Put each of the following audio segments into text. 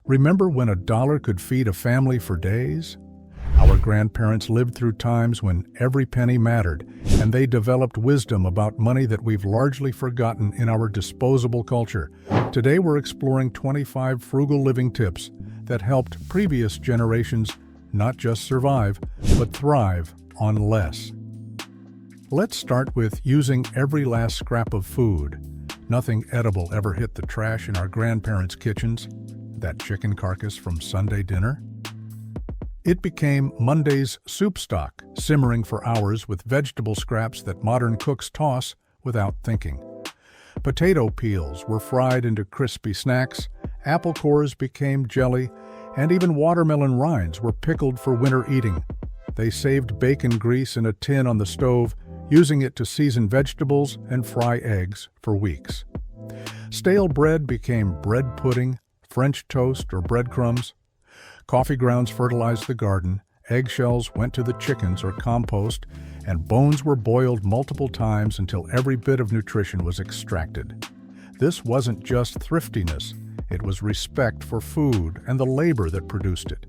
Remember when $1 could feed a family for days? Our grandparents lived through times when every penny mattered, and they developed wisdom about money that we've largely forgotten in our disposable culture. Today we're exploring 25 frugal living tips that helped previous generations not just survive, but thrive on less. Let's start with using every last scrap of food. Nothing edible ever hit the trash in our grandparents' kitchens. That chicken carcass from Sunday dinner? It became Monday's soup stock, simmering for hours with vegetable scraps that modern cooks toss without thinking. Potato peels were fried into crispy snacks, apple cores became jelly, and even watermelon rinds were pickled for winter eating. They saved bacon grease in a tin on the stove, using it to season vegetables and fry eggs for weeks. Stale bread became bread pudding, French toast, or breadcrumbs. Coffee grounds fertilized the garden, eggshells went to the chickens or compost, and bones were boiled multiple times until every bit of nutrition was extracted. This wasn't just thriftiness, it was respect for food and the labor that produced it.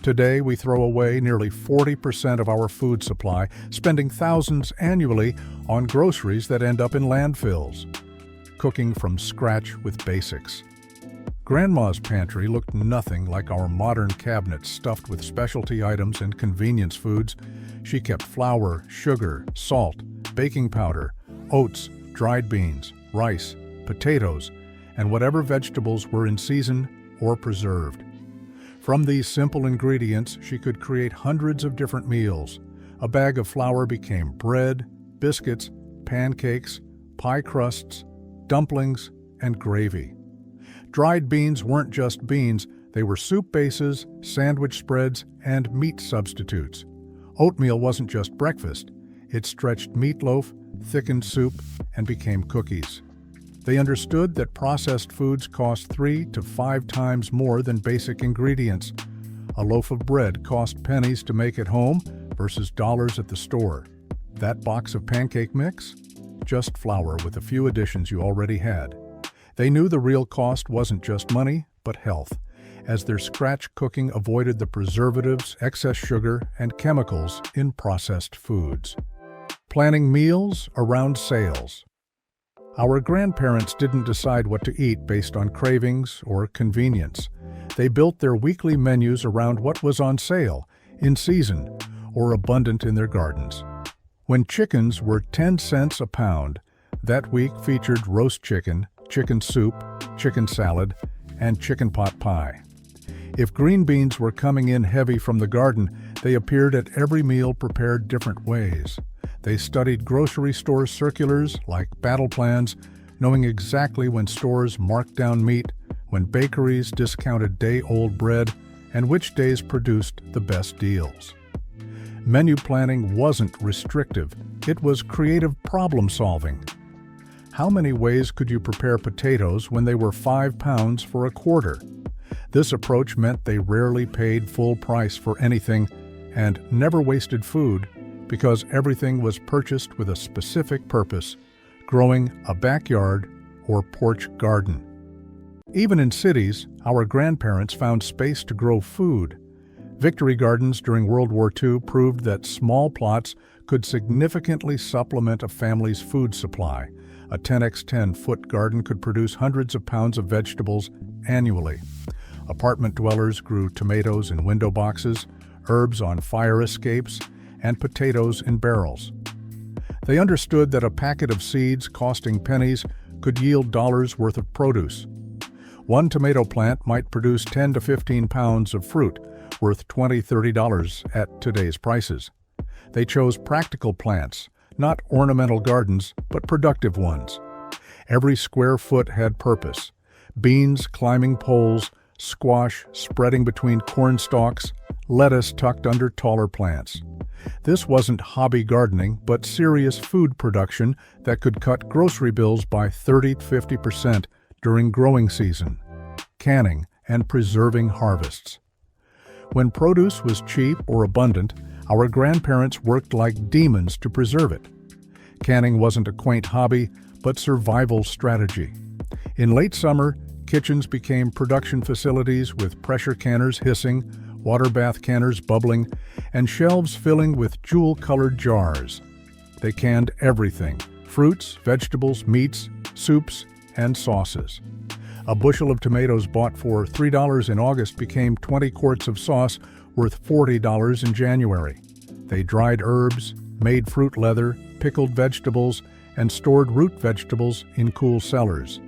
Today, we throw away nearly 40% of our food supply, spending thousands annually on groceries that end up in landfills. Cooking from scratch with basics. Grandma's pantry looked nothing like our modern cabinets stuffed with specialty items and convenience foods. She kept flour, sugar, salt, baking powder, oats, dried beans, rice, potatoes, and whatever vegetables were in season or preserved. From these simple ingredients, she could create hundreds of different meals. A bag of flour became bread, biscuits, pancakes, pie crusts, dumplings, and gravy. Dried beans weren't just beans, they were soup bases, sandwich spreads, and meat substitutes. Oatmeal wasn't just breakfast. It stretched meatloaf, thickened soup, and became cookies. They understood that processed foods cost 3 to 5 times more than basic ingredients. A loaf of bread cost pennies to make at home versus dollars at the store. That box of pancake mix? Just flour with a few additions you already had. They knew the real cost wasn't just money, but health, as their scratch cooking avoided the preservatives, excess sugar, and chemicals in processed foods. Planning meals around sales. Our grandparents didn't decide what to eat based on cravings or convenience. They built their weekly menus around what was on sale, in season, or abundant in their gardens. When chickens were 10 cents a pound, that week featured roast chicken, chicken soup, chicken salad, and chicken pot pie. If green beans were coming in heavy from the garden, they appeared at every meal prepared different ways. They studied grocery store circulars like battle plans, knowing exactly when stores marked down meat, when bakeries discounted day-old bread, and which days produced the best deals. Menu planning wasn't restrictive, it was creative problem-solving. How many ways could you prepare potatoes when they were 5 pounds for a quarter? This approach meant they rarely paid full price for anything and never wasted food, because everything was purchased with a specific purpose, growing a backyard or porch garden. Even in cities, our grandparents found space to grow food. Victory gardens during World War II proved that small plots could significantly supplement a family's food supply. A 10x10-foot garden could produce hundreds of pounds of vegetables annually. Apartment dwellers grew tomatoes in window boxes, herbs on fire escapes, and potatoes in barrels. They understood that a packet of seeds costing pennies could yield dollars worth of produce. One tomato plant might produce 10 to 15 pounds of fruit, worth $20, $30 at today's prices. They chose practical plants, not ornamental gardens, but productive ones. Every square foot had purpose. Beans climbing poles, squash spreading between corn stalks, lettuce tucked under taller plants. This wasn't hobby gardening, but serious food production that could cut grocery bills by 30 to 50% during growing season, canning, and preserving harvests. When produce was cheap or abundant, our grandparents worked like demons to preserve it. Canning wasn't a quaint hobby, but survival strategy. In late summer, Kitchens became production facilities with pressure canners hissing, water bath canners bubbling, and shelves filling with jewel-colored jars. They canned everything: fruits, vegetables, meats, soups, and sauces. A bushel of tomatoes bought for $3 in August became 20 quarts of sauce worth $40 in January. They dried herbs, made fruit leather, pickled vegetables, and stored root vegetables in cool cellars.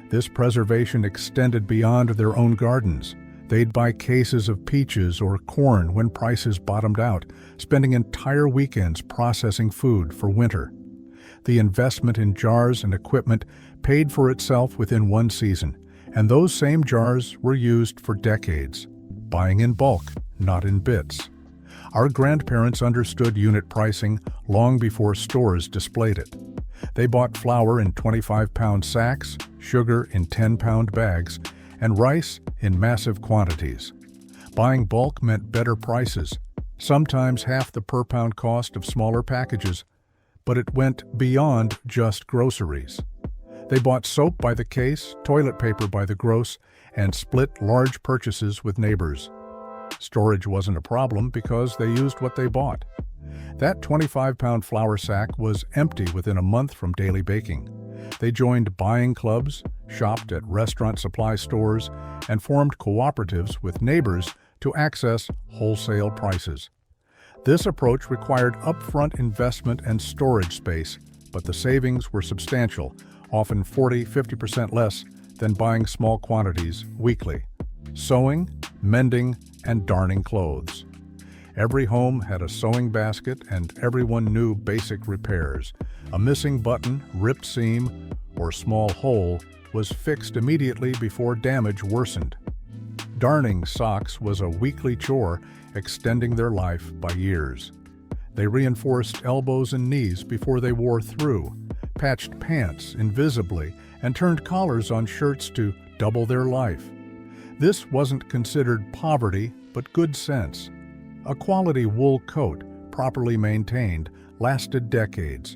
This preservation extended beyond their own gardens. They'd buy cases of peaches or corn when prices bottomed out, spending entire weekends processing food for winter. The investment in jars and equipment paid for itself within one season, and those same jars were used for decades, buying in bulk, not in bits. Our grandparents understood unit pricing long before stores displayed it. They bought flour in 25-pound sacks, sugar in 10-pound bags, and rice in massive quantities. Buying bulk meant better prices, sometimes half the per-pound cost of smaller packages, but it went beyond just groceries. They bought soap by the case, toilet paper by the gross, and split large purchases with neighbors. Storage wasn't a problem because they used what they bought. That 25-pound flour sack was empty within a month from daily baking. They joined buying clubs, shopped at restaurant supply stores, and formed cooperatives with neighbors to access wholesale prices. This approach required upfront investment and storage space, but the savings were substantial, often 40–50% less than buying small quantities weekly. Sewing, mending, and darning clothes. Every home had a sewing basket, and everyone knew basic repairs. A missing button, ripped seam, or small hole was fixed immediately before damage worsened. Darning socks was a weekly chore, extending their life by years. They reinforced elbows and knees before they wore through, patched pants invisibly, and turned collars on shirts to double their life. This wasn't considered poverty, but good sense. A quality wool coat, properly maintained, lasted decades.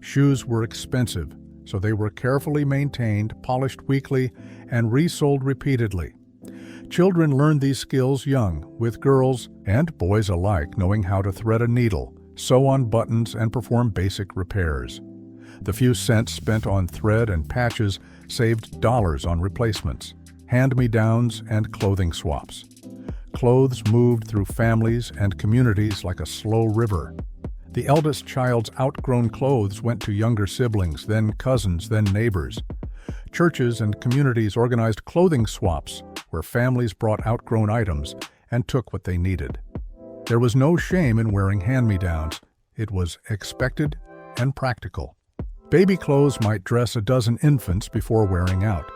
Shoes were expensive, so they were carefully maintained, polished weekly, and resold repeatedly. Children learned these skills young, with girls and boys alike knowing how to thread a needle, sew on buttons, and perform basic repairs. The few cents spent on thread and patches saved dollars on replacements, hand-me-downs, and clothing swaps. Clothes moved through families and communities like a slow river. The eldest child's outgrown clothes went to younger siblings, then cousins, then neighbors. Churches and communities organized clothing swaps where families brought outgrown items and took what they needed. There was no shame in wearing hand-me-downs. It was expected and practical. Baby clothes might dress a dozen infants before wearing out.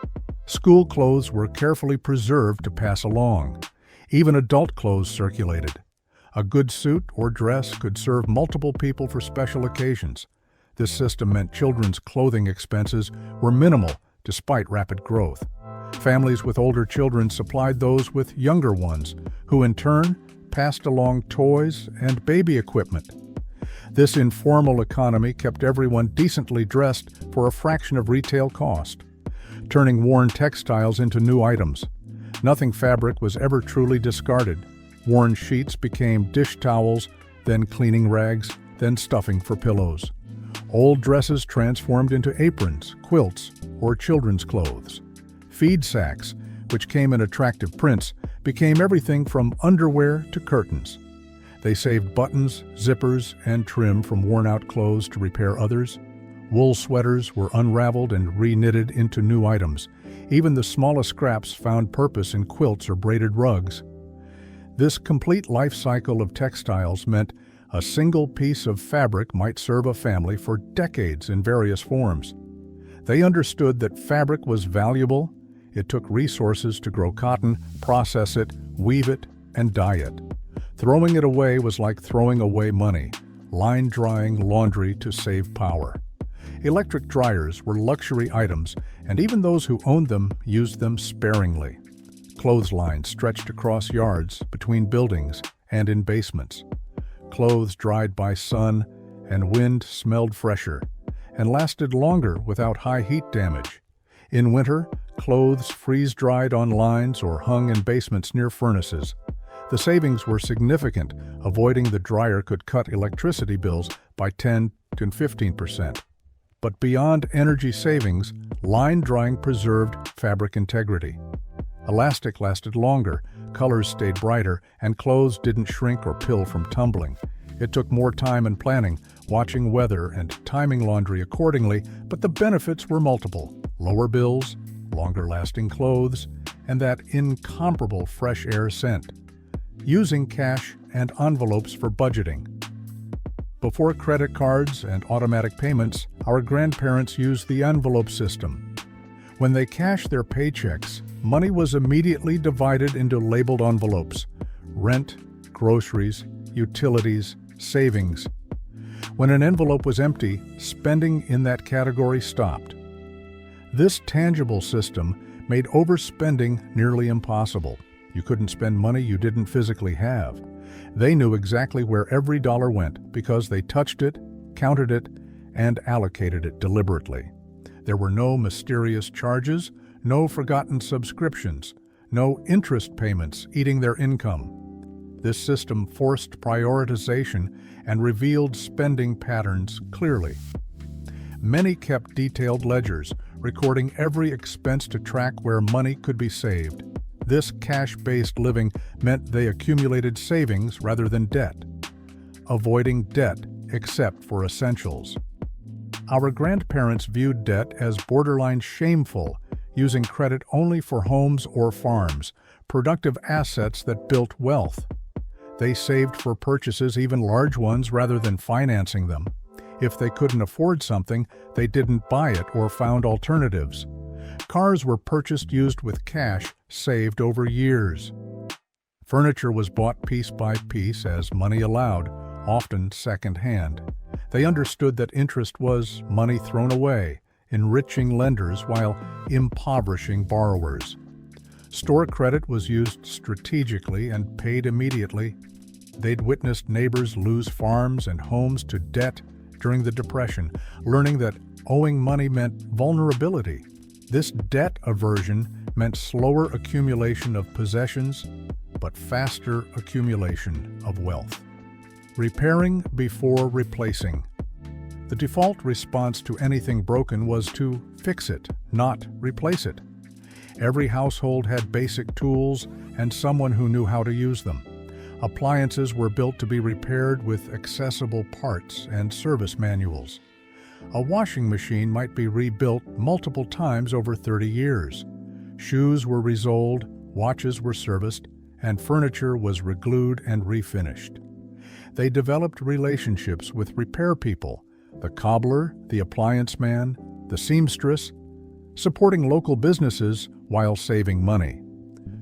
School clothes were carefully preserved to pass along. Even adult clothes circulated. A good suit or dress could serve multiple people for special occasions. This system meant children's clothing expenses were minimal despite rapid growth. Families with older children supplied those with younger ones, who in turn passed along toys and baby equipment. This informal economy kept everyone decently dressed for a fraction of retail cost, turning worn textiles into new items. Nothing fabric was ever truly discarded. Worn sheets became dish towels, then cleaning rags, then stuffing for pillows. Old dresses transformed into aprons, quilts, or children's clothes. Feed sacks, which came in attractive prints, became everything from underwear to curtains. They saved buttons, zippers, and trim from worn-out clothes to repair others. Wool sweaters were unraveled and re-knitted into new items. Even the smallest scraps found purpose in quilts or braided rugs. This complete life cycle of textiles meant a single piece of fabric might serve a family for decades in various forms. They understood that fabric was valuable. It took resources to grow cotton, process it, weave it, and dye it. Throwing it away was like throwing away money, line-drying laundry to save power. Electric dryers were luxury items, and even those who owned them used them sparingly. Clotheslines stretched across yards, between buildings, and in basements. Clothes dried by sun and wind smelled fresher, and lasted longer without high heat damage. In winter, clothes freeze-dried on lines or hung in basements near furnaces. The savings were significant, avoiding the dryer could cut electricity bills by 10 to 15%. But beyond energy savings, line drying preserved fabric integrity. Elastic lasted longer, colors stayed brighter, and clothes didn't shrink or pill from tumbling. It took more time and planning, watching weather and timing laundry accordingly, but the benefits were multiple: lower bills, longer-lasting clothes, and that incomparable fresh air scent. Using cash and envelopes for budgeting. Before credit cards and automatic payments, our grandparents used the envelope system. When they cashed their paychecks, money was immediately divided into labeled envelopes: rent, groceries, utilities, savings. When an envelope was empty, spending in that category stopped. This tangible system made overspending nearly impossible. You couldn't spend money you didn't physically have. They knew exactly where every dollar went because they touched it, counted it, and allocated it deliberately. There were no mysterious charges, no forgotten subscriptions, no interest payments eating their income. This system forced prioritization and revealed spending patterns clearly. Many kept detailed ledgers, recording every expense to track where money could be saved. This cash-based living meant they accumulated savings rather than debt, avoiding debt except for essentials. Our grandparents viewed debt as borderline shameful, using credit only for homes or farms, productive assets that built wealth. They saved for purchases, even large ones, rather than financing them. If they couldn't afford something, they didn't buy it or found alternatives. Cars were purchased used with cash saved over years. Furniture was bought piece by piece as money allowed, often second-hand. They understood that interest was money thrown away, enriching lenders while impoverishing borrowers. Store credit was used strategically and paid immediately. They'd witnessed neighbors lose farms and homes to debt during the Depression, learning that owing money meant vulnerability. This debt aversion meant slower accumulation of possessions, but faster accumulation of wealth. Repairing before replacing. The default response to anything broken was to fix it, not replace it. Every household had basic tools and someone who knew how to use them. Appliances were built to be repaired with accessible parts and service manuals. A washing machine might be rebuilt multiple times over 30 years. Shoes were resoled, watches were serviced, and furniture was reglued and refinished. They developed relationships with repair people, the cobbler, the appliance man, the seamstress, supporting local businesses while saving money.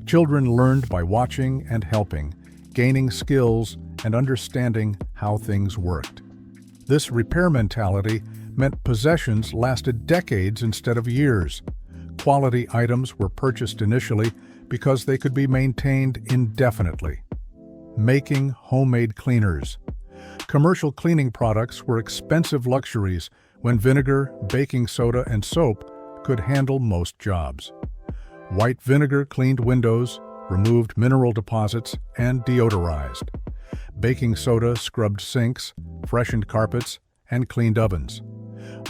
Children learned by watching and helping, gaining skills and understanding how things worked. This repair mentality meant possessions lasted decades instead of years. Quality items were purchased initially because they could be maintained indefinitely. Making homemade cleaners. Commercial cleaning products were expensive luxuries when vinegar, baking soda, and soap could handle most jobs. White vinegar cleaned windows, removed mineral deposits, and deodorized. Baking soda scrubbed sinks, freshened carpets, and cleaned ovens.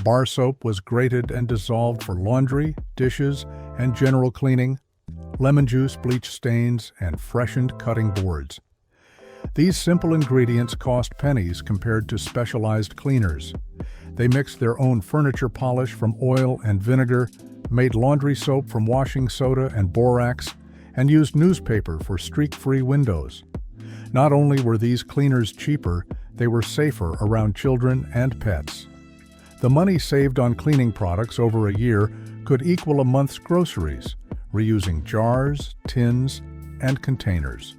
Bar soap was grated and dissolved for laundry, dishes, and general cleaning. Lemon juice bleached stains and freshened cutting boards. These simple ingredients cost pennies compared to specialized cleaners. They mixed their own furniture polish from oil and vinegar, made laundry soap from washing soda and borax, and used newspaper for streak-free windows. Not only were these cleaners cheaper, they were safer around children and pets. The money saved on cleaning products over a year could equal a month's groceries, reusing jars, tins, and containers.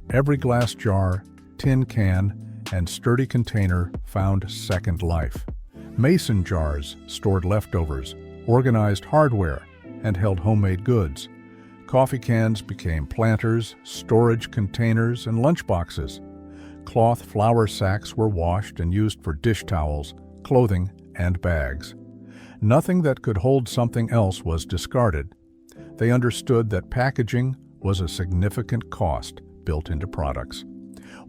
Every glass jar, tin can, and sturdy container found second life. Mason jars stored leftovers, organized hardware, and held homemade goods. Coffee cans became planters, storage containers, and lunchboxes. Cloth flour sacks were washed and used for dish towels, clothing, and bags. Nothing that could hold something else was discarded. they understood that packaging was a significant cost built into products.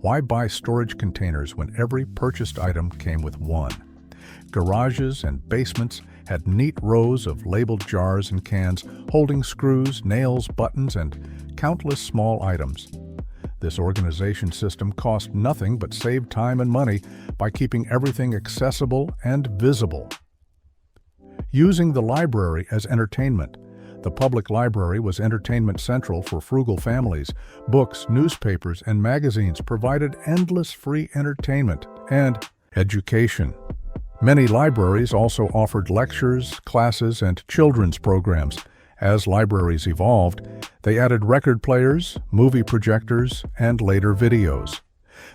Why buy storage containers when every purchased item came with one? Garages and basements had neat rows of labeled jars and cans holding screws, nails, buttons, and countless small items. This organization system cost nothing but saved time and money by keeping everything accessible and visible. Using the library as entertainment. The public library was entertainment central for frugal families. Books, newspapers, and magazines provided endless free entertainment and education. Many libraries also offered lectures, classes, and children's programs. As libraries evolved, they added record players, movie projectors, and later videos.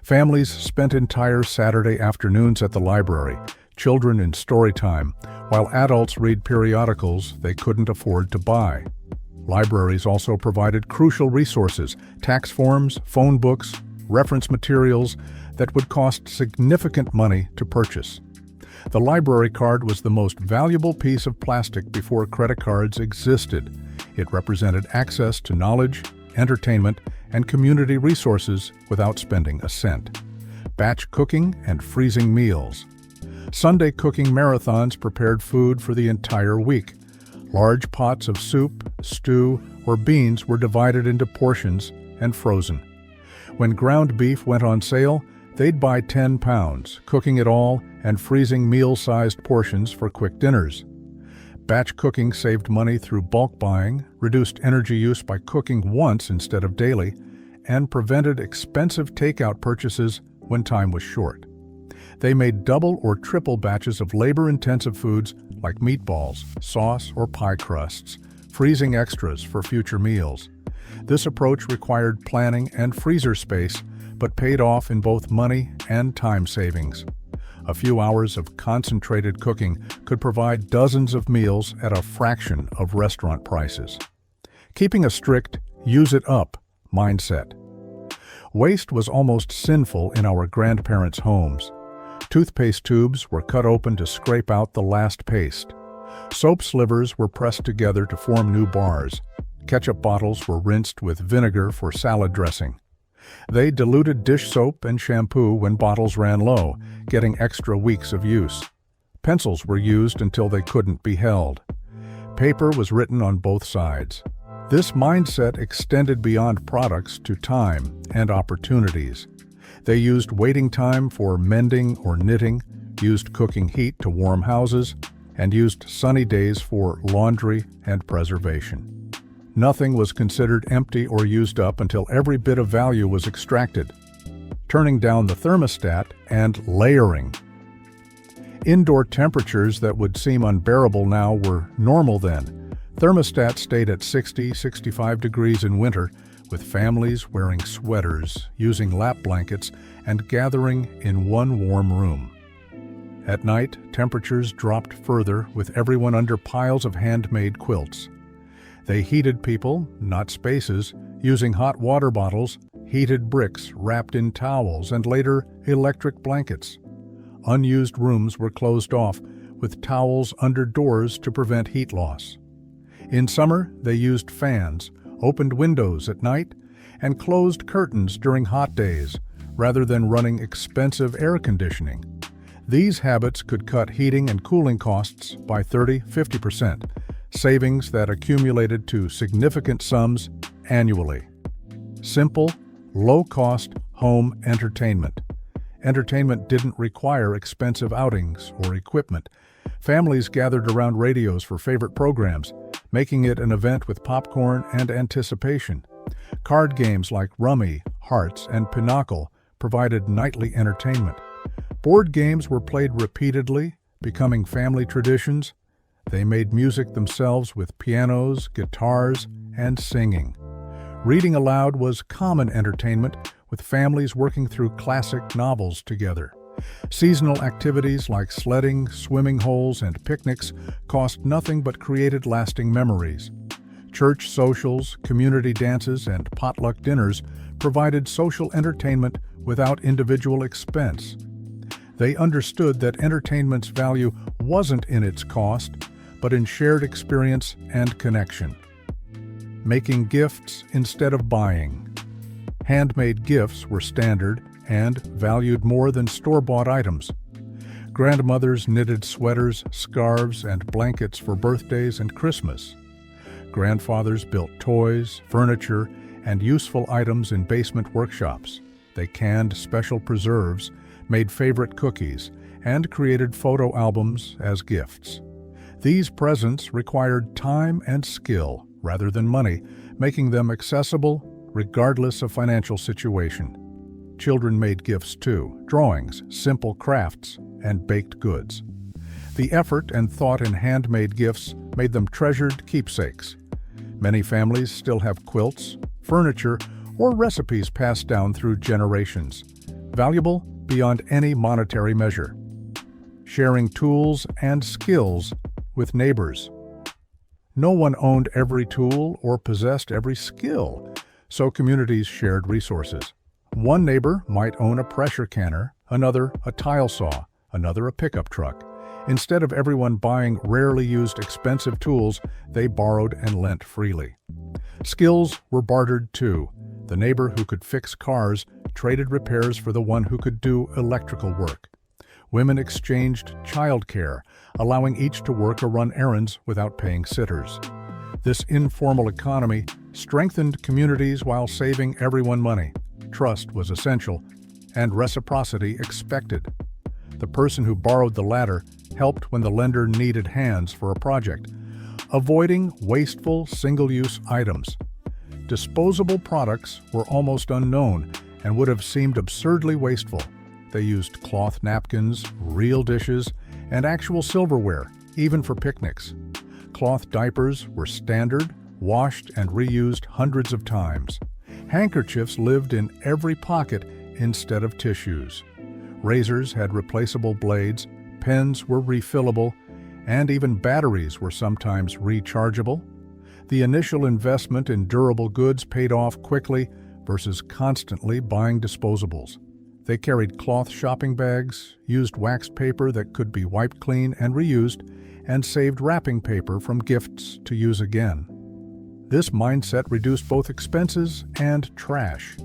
Families spent entire Saturday afternoons at the library, children in story time, while adults read periodicals they couldn't afford to buy. Libraries also provided crucial resources, tax forms, phone books, reference materials that would cost significant money to purchase. The library card was the most valuable piece of plastic before credit cards existed. It represented access to knowledge, entertainment, and community resources without spending a cent. Batch cooking and freezing meals. Sunday cooking marathons prepared food for the entire week. Large pots of soup, stew, or beans were divided into portions and frozen. When ground beef went on sale, they'd buy 10 pounds, cooking it all and freezing meal-sized portions for quick dinners. Batch cooking saved money through bulk buying, reduced energy use by cooking once instead of daily, and prevented expensive takeout purchases when time was short. They made double or triple batches of labor-intensive foods like meatballs, sauce, or pie crusts, freezing extras for future meals. This approach required planning and freezer space, but paid off in both money and time savings. A few hours of concentrated cooking could provide dozens of meals at a fraction of restaurant prices. Keeping a strict, use-it-up mindset. Waste was almost sinful in our grandparents' homes. Toothpaste tubes were cut open to scrape out the last paste. Soap slivers were pressed together to form new bars. Ketchup bottles were rinsed with vinegar for salad dressing. They diluted dish soap and shampoo when bottles ran low, getting extra weeks of use. Pencils were used until they couldn't be held. Paper was written on both sides. This mindset extended beyond products to time and opportunities. They used waiting time for mending or knitting, used cooking heat to warm houses, and used sunny days for laundry and preservation. Nothing was considered empty or used up until every bit of value was extracted. Turning down the thermostat and layering. Indoor temperatures that would seem unbearable now were normal then. Thermostats stayed at 60-65 degrees in winter, with families wearing sweaters, using lap blankets, and gathering in one warm room. At night, temperatures dropped further, with everyone under piles of handmade quilts. They heated people, not spaces, using hot water bottles, heated bricks wrapped in towels, and later electric blankets. Unused rooms were closed off, with towels under doors to prevent heat loss. In summer, they used fans, opened windows at night, and closed curtains during hot days, rather than running expensive air conditioning. These habits could cut heating and cooling costs by 30-50%, savings that accumulated to significant sums annually. Simple, low-cost home entertainment. Entertainment didn't require expensive outings or equipment. Families gathered around radios for favorite programs, making it an event with popcorn and anticipation. Card games like Rummy, Hearts, and Pinochle provided nightly entertainment. Board games were played repeatedly, becoming family traditions. They made music themselves with pianos, guitars, and singing. Reading aloud was common entertainment, with families working through classic novels together. Seasonal activities like sledding, swimming holes, and picnics cost nothing but created lasting memories. Church socials, community dances, and potluck dinners provided social entertainment without individual expense. They understood that entertainment's value wasn't in its cost, but in shared experience and connection. making gifts instead of buying. Handmade gifts were standard and valued more than store-bought items. Grandmothers knitted sweaters, scarves, and blankets for birthdays and Christmas. Grandfathers built toys, furniture, and useful items in basement workshops. They canned special preserves, made favorite cookies, and created photo albums as gifts. These presents required time and skill rather than money, making them accessible regardless of financial situation. Children made gifts too: drawings, simple crafts, and baked goods. The effort and thought in handmade gifts made them treasured keepsakes. Many families still have quilts, furniture, or recipes passed down through generations, valuable beyond any monetary measure. Sharing tools and skills with neighbors. No one owned every tool or possessed every skill, so communities shared resources. One neighbor might own a pressure canner, another a tile saw, another a pickup truck. Instead of everyone buying rarely used expensive tools, they borrowed and lent freely. Skills were bartered too. The neighbor who could fix cars traded repairs for the one who could do electrical work. Women exchanged childcare, allowing each to work or run errands without paying sitters. This informal economy strengthened communities while saving everyone money. Trust was essential, and reciprocity expected. The person who borrowed the latter helped when the lender needed hands for a project, avoiding wasteful, single-use items. Disposable products were almost unknown and would have seemed absurdly wasteful. They used cloth napkins, real dishes, and actual silverware, even for picnics. Cloth diapers were standard, washed and reused hundreds of times. Handkerchiefs lived in every pocket instead of tissues. Razors had replaceable blades, pens were refillable, and even batteries were sometimes rechargeable. The initial investment in durable goods paid off quickly versus constantly buying disposables. They carried cloth shopping bags, used waxed paper that could be wiped clean and reused, and saved wrapping paper from gifts to use again. This mindset reduced both expenses and trash,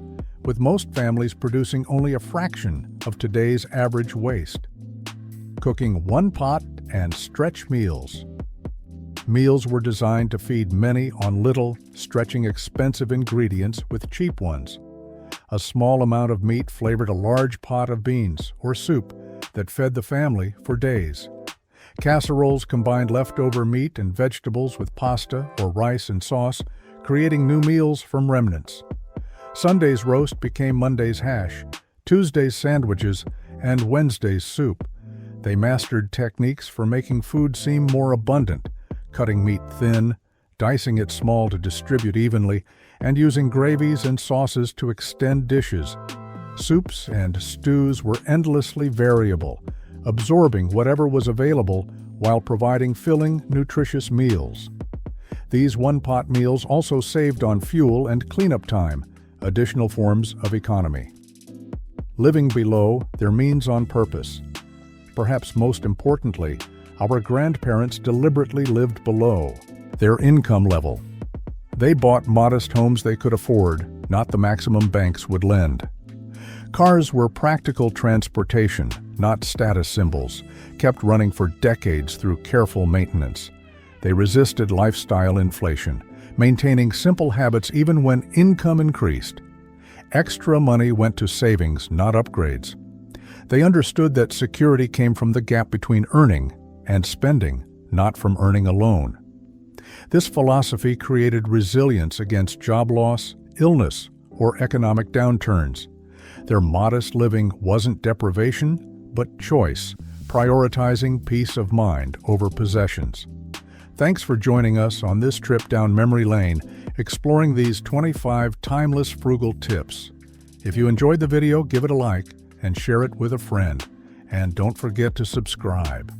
with most families producing only a fraction of today's average waste. Cooking one pot and stretch meals. Meals were designed to feed many on little, stretching expensive ingredients with cheap ones. A small amount of meat flavored a large pot of beans or soup that fed the family for days. Casseroles combined leftover meat and vegetables with pasta or rice and sauce, creating new meals from remnants. Sunday's roast became Monday's hash, Tuesday's sandwiches, and Wednesday's soup. They mastered techniques for making food seem more abundant, cutting meat thin, dicing it small to distribute evenly, and using gravies and sauces to extend dishes. Soups and stews were endlessly variable, absorbing whatever was available while providing filling, nutritious meals. These one-pot meals also saved on fuel and cleanup time, additional forms of economy. Living below their means on purpose. Perhaps most importantly, our grandparents deliberately lived below their income level. They bought modest homes they could afford, not the maximum banks would lend. Cars were practical transportation, not status symbols, kept running for decades through careful maintenance. They resisted lifestyle inflation, maintaining simple habits even when income increased. Extra money went to savings, not upgrades. They understood that security came from the gap between earning and spending, not from earning alone. This philosophy created resilience against job loss, illness, or economic downturns. Their modest living wasn't deprivation, but choice, prioritizing peace of mind over possessions. Thanks for joining us on this trip down memory lane, exploring these 25 timeless frugal tips. If you enjoyed the video, give it a like and share it with a friend. And don't forget to subscribe.